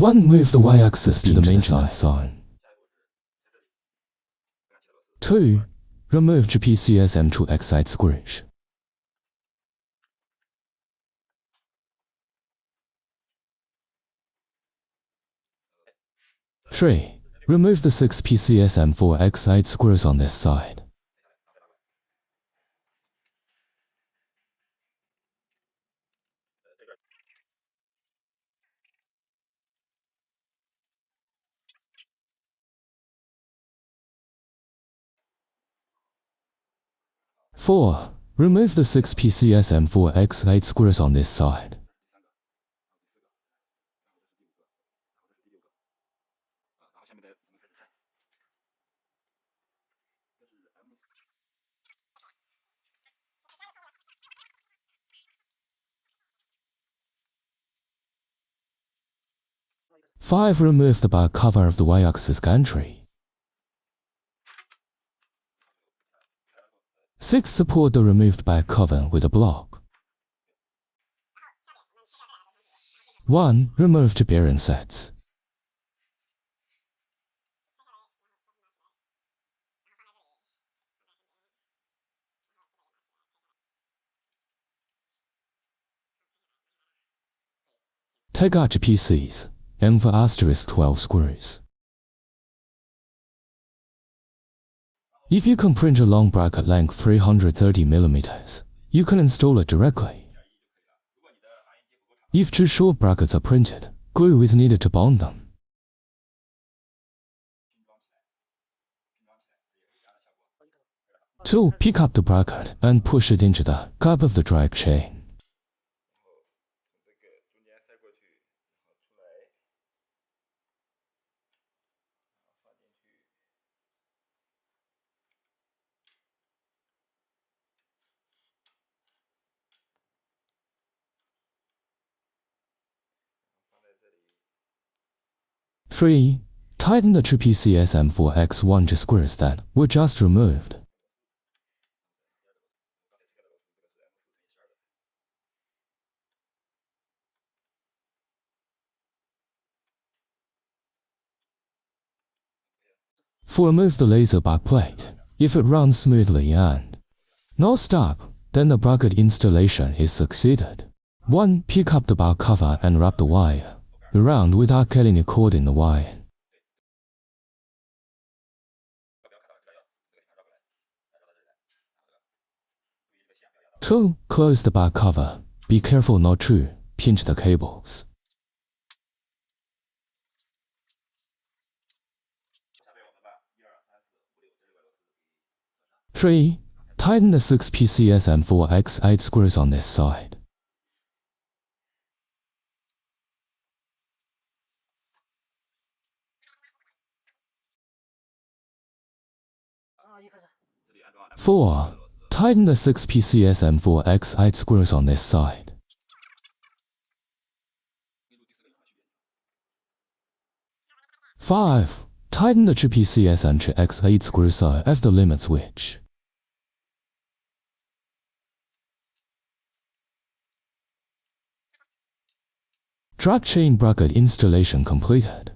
1. Move the y-axis to the maintenance zone. 2. Remove GPCSM to excite squish. 3. Remove the 6 PCSM for excite squares on this side. 4. Remove the 6 PCSM for excite squares on this side. 5. Remove the back cover of the y-axis gantry. 6. Support the removed back cover with a block. 1. Remove to bearing sets. 'Take out your PCs. M for asterisk 12 screws. If you can print a long bracket length 330 mm, you can install it directly. If two short brackets are printed, glue is needed to bond them. 2. Pick up the bracket and push it into the gap of the drag chain. 3. Tighten the 2 PCSM for X1 to squares that were just removed. 4. Remove the laser back plate. If it runs smoothly and no stop, then the bracket installation is succeeded. 1. Pick up the back cover and wrap the wire around without getting it caught in the wire. 2. Close the back cover. Be careful not to pinch the cables. 3. Tighten the 6 PCSM for X8 squares on this side. 4. Tighten the 6 PCSM for X8 squares on this side. 5. Tighten the 2 PCSM to X8 squares at the limit switch. 'Drag chain bracket installation completed.